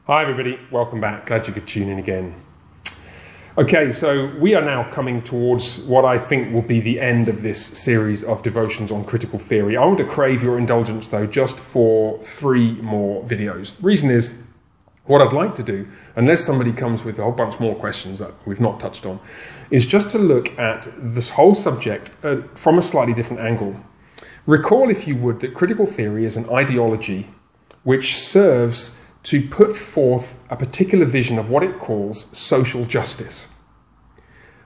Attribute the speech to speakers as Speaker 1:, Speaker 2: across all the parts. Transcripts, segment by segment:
Speaker 1: Hi everybody, welcome back. Glad you could tune in again. Okay, so we are now coming towards what I think will be the end of this series of devotions on critical theory. I want to crave your indulgence though just for 3 more videos. The reason is, what I'd like to do, unless somebody comes with a whole bunch more questions that we've not touched on, is just to look at this whole subject from a slightly different angle. Recall, if you would, that critical theory is an ideology which serves to put forth a particular vision of what it calls social justice.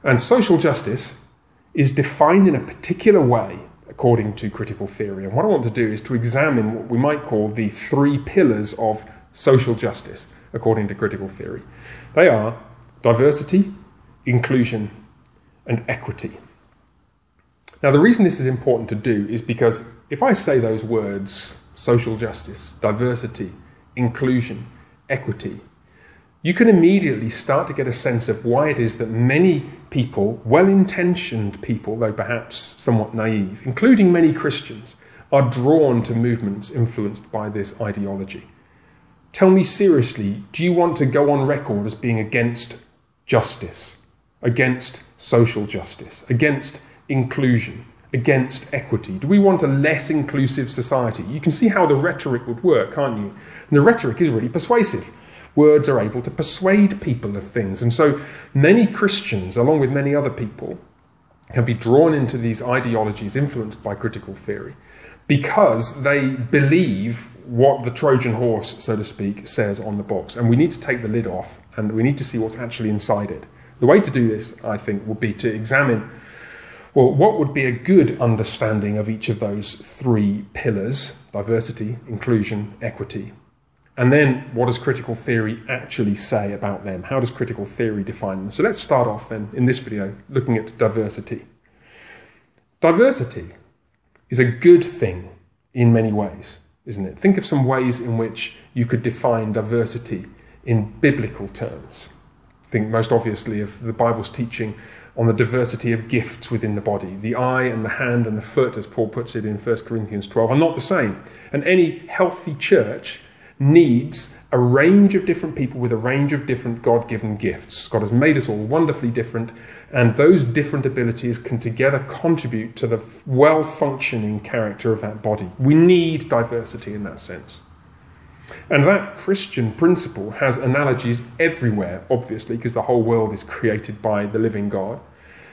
Speaker 1: And social justice is defined in a particular way according to critical theory. And what I want to do is to examine what we might call the 3 pillars of social justice according to critical theory. They are diversity, inclusion, and equity. Now, the reason this is important to do is because if I say those words, social justice, diversity, inclusion, equity, you can immediately start to get a sense of why it is that many people, well-intentioned people, though perhaps somewhat naive, including many Christians, are drawn to movements influenced by this ideology. Tell me seriously, do you want to go on record as being against justice, against social justice, against inclusion, against equity? Do we want a less inclusive society? You can see how the rhetoric would work, can't you? And the rhetoric is really persuasive. Words are able to persuade people of things. And so many Christians, along with many other people, can be drawn into these ideologies influenced by critical theory because they believe what the Trojan horse, so to speak, says on the box. And we need to take the lid off and we need to see what's actually inside it. The way to do this, I think, would be to examine, well, what would be a good understanding of each of those 3 pillars: diversity, inclusion, equity? And then what does critical theory actually say about them? How does critical theory define them? So let's start off then in this video looking at diversity. Diversity is a good thing in many ways, isn't it? Think of some ways in which you could define diversity in biblical terms. Think most obviously of the Bible's teaching on the diversity of gifts within the body. The eye and the hand and the foot, as Paul puts it in 1 Corinthians 12, are not the same. And any healthy church needs a range of different people with a range of different God-given gifts. God has made us all wonderfully different, and those different abilities can together contribute to the well-functioning character of that body. We need diversity in that sense. And that Christian principle has analogies everywhere, obviously, because the whole world is created by the living God.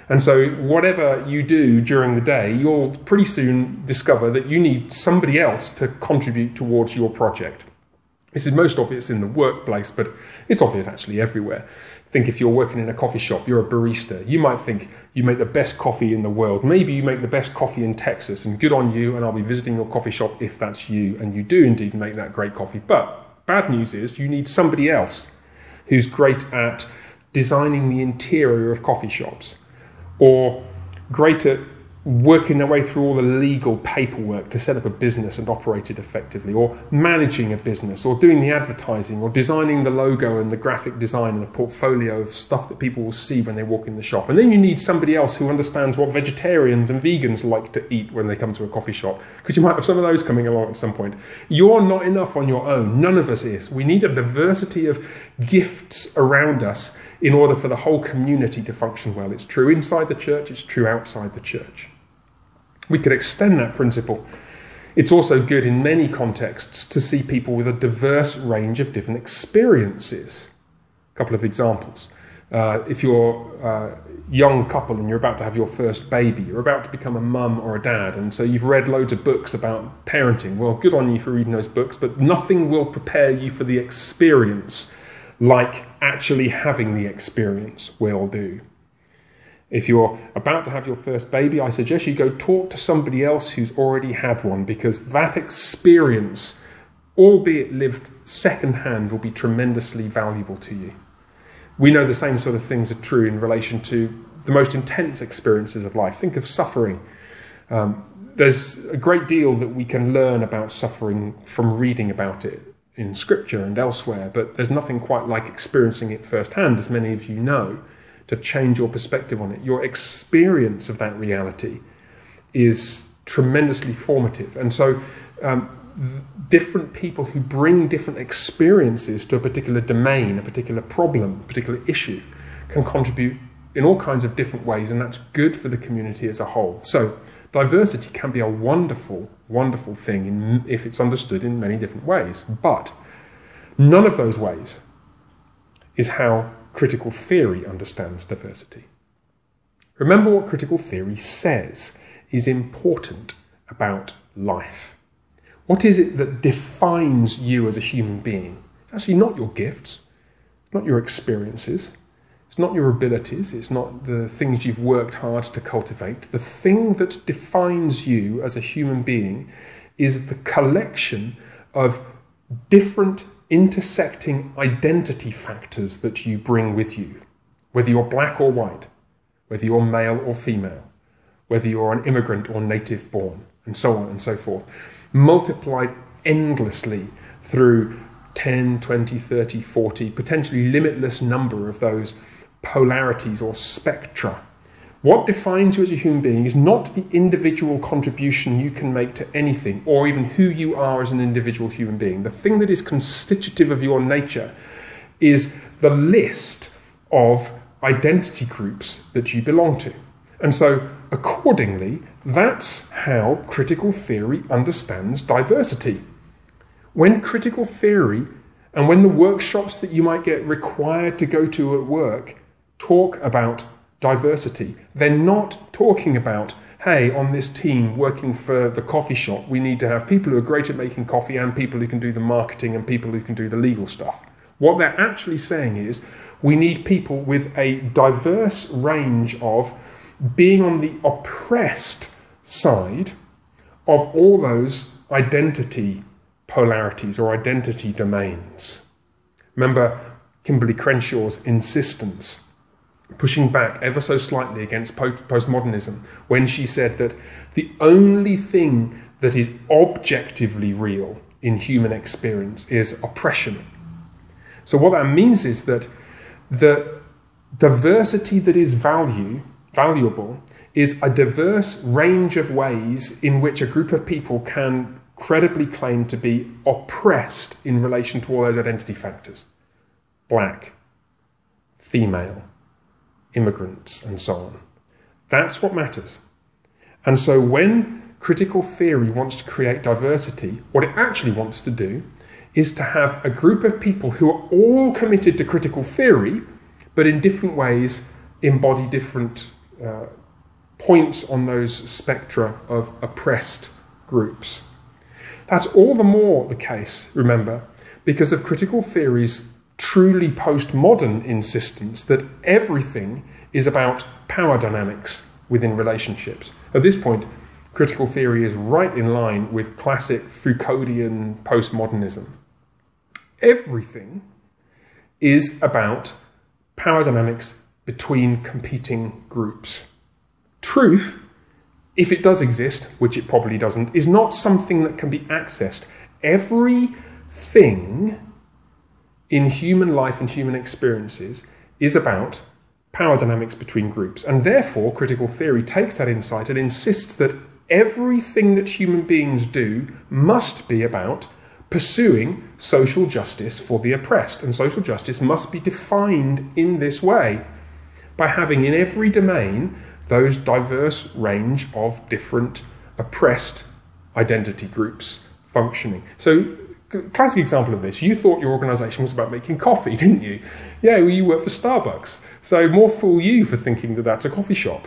Speaker 1: And so whatever you do during the day, you'll pretty soon discover that you need somebody else to contribute towards your project. This is most obvious in the workplace, but it's obvious actually everywhere. Think if you're working in a coffee shop, you're a barista. You might think you make the best coffee in the world. Maybe you make the best coffee in Texas, and good on you, and I'll be visiting your coffee shop if that's you, and you do indeed make that great coffee. But bad news is you need somebody else who's great at designing the interior of coffee shops, or great at working their way through all the legal paperwork to set up a business and operate it effectively, or managing a business, or doing the advertising, or designing the logo and the graphic design and the portfolio of stuff that people will see when they walk in the shop. And then you need somebody else who understands what vegetarians and vegans like to eat when they come to a coffee shop, because you might have some of those coming along at some point. You're not enough on your own. None of us is. We need a diversity of gifts around us in order for the whole community to function well. It's true inside the church, it's true outside the church. We could extend that principle. It's also good in many contexts to see people with a diverse range of different experiences. A couple of examples. If you're a young couple and you're about to have your first baby, you're about to become a mum or a dad, and so you've read loads of books about parenting. Well, good on you for reading those books, but nothing will prepare you for the experience like actually having the experience will do. If you're about to have your first baby, I suggest you go talk to somebody else who's already had one, because that experience, albeit lived secondhand, will be tremendously valuable to you. We know the same sort of things are true in relation to the most intense experiences of life. Think of suffering. There's a great deal that we can learn about suffering from reading about it in Scripture and elsewhere, but there's nothing quite like experiencing it firsthand, as many of you know, to change your perspective on it. Your experience of that reality is tremendously formative. And so different people who bring different experiences to a particular domain, a particular problem, a particular issue, can contribute in all kinds of different ways, and that's good for the community as a whole. So diversity can be a wonderful, wonderful thing if it's understood in many different ways. But none of those ways is how critical theory understands diversity. Remember what critical theory says is important about life. What is it that defines you as a human being? It's actually not your gifts, it's not your experiences, it's not your abilities, it's not the things you've worked hard to cultivate. The thing that defines you as a human being is the collection of different intersecting identity factors that you bring with you, whether you're black or white, whether you're male or female, whether you're an immigrant or native born, and so on and so forth, multiplied endlessly through 10, 20, 30, 40, potentially limitless number of those polarities or spectra. What defines you as a human being is not the individual contribution you can make to anything, or even who you are as an individual human being. The thing that is constitutive of your nature is the list of identity groups that you belong to. And so, accordingly, that's how critical theory understands diversity. When critical theory and when the workshops that you might get required to go to at work talk about diversity, they're not talking about, hey, on this team working for the coffee shop, we need to have people who are great at making coffee and people who can do the marketing and people who can do the legal stuff. What they're actually saying is, we need people with a diverse range of being on the oppressed side of all those identity polarities or identity domains. Remember Kimberly Crenshaw's insistence, pushing back ever so slightly against postmodernism, when she said that the only thing that is objectively real in human experience is oppression. So what that means is that the diversity that is valuable is a diverse range of ways in which a group of people can credibly claim to be oppressed in relation to all those identity factors. Black, female, immigrants, and so on. That's what matters. And so when critical theory wants to create diversity, what it actually wants to do is to have a group of people who are all committed to critical theory, but in different ways embody different points on those spectra of oppressed groups. That's all the more the case, remember, because of critical theory's truly postmodern insistence that everything is about power dynamics within relationships. At this point, critical theory is right in line with classic Foucauldian postmodernism. Everything is about power dynamics between competing groups. Truth, if it does exist, which it probably doesn't, is not something that can be accessed. Everything in human life and human experiences is about power dynamics between groups. And therefore, critical theory takes that insight and insists that everything that human beings do must be about pursuing social justice for the oppressed. And social justice must be defined in this way, by having in every domain those diverse range of different oppressed identity groups functioning. So, classic example of this, you thought your organisation was about making coffee, didn't you? Yeah, well, you work for Starbucks. So more fool you for thinking that that's a coffee shop.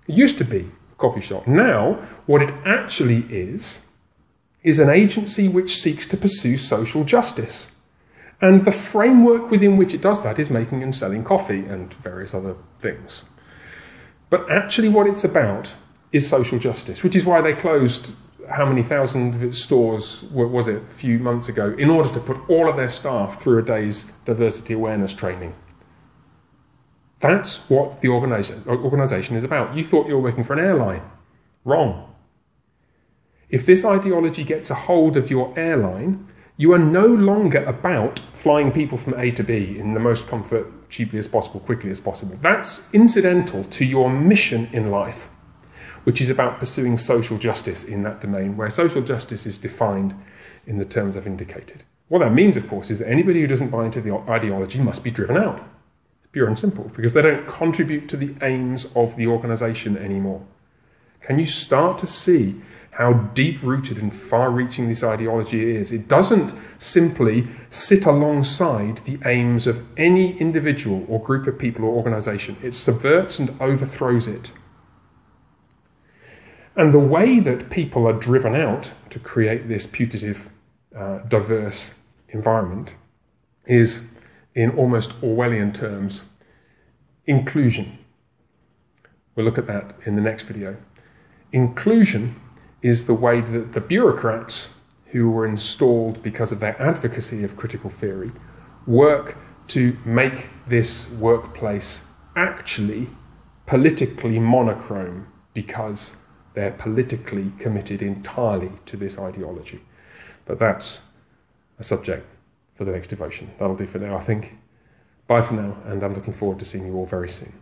Speaker 1: It used to be a coffee shop. Now, what it actually is an agency which seeks to pursue social justice. And the framework within which it does that is making and selling coffee and various other things. But actually what it's about is social justice, which is why they closed how many thousand stores was it a few months ago in order to put all of their staff through a day's diversity awareness training. That's what the organisation is about. You thought you were working for an airline. Wrong. If this ideology gets a hold of your airline, you are no longer about flying people from A to B in the most comfort, cheaply as possible, quickly as possible. That's incidental to your mission in life. which is about pursuing social justice in that domain, where social justice is defined in the terms I've indicated. What that means, of course, is that anybody who doesn't buy into the ideology must be driven out. It's pure and simple, because they don't contribute to the aims of the organisation anymore. Can you start to see how deep-rooted and far-reaching this ideology is? It doesn't simply sit alongside the aims of any individual or group of people or organisation. It subverts and overthrows it. And the way that people are driven out to create this putative, diverse environment is, in almost Orwellian terms, inclusion. We'll look at that in the next video. Inclusion is the way that the bureaucrats who were installed because of their advocacy of critical theory work to make this workplace actually politically monochrome, because they're politically committed entirely to this ideology. But that's a subject for the next devotion. That'll do for now, I think. Bye for now, and I'm looking forward to seeing you all very soon.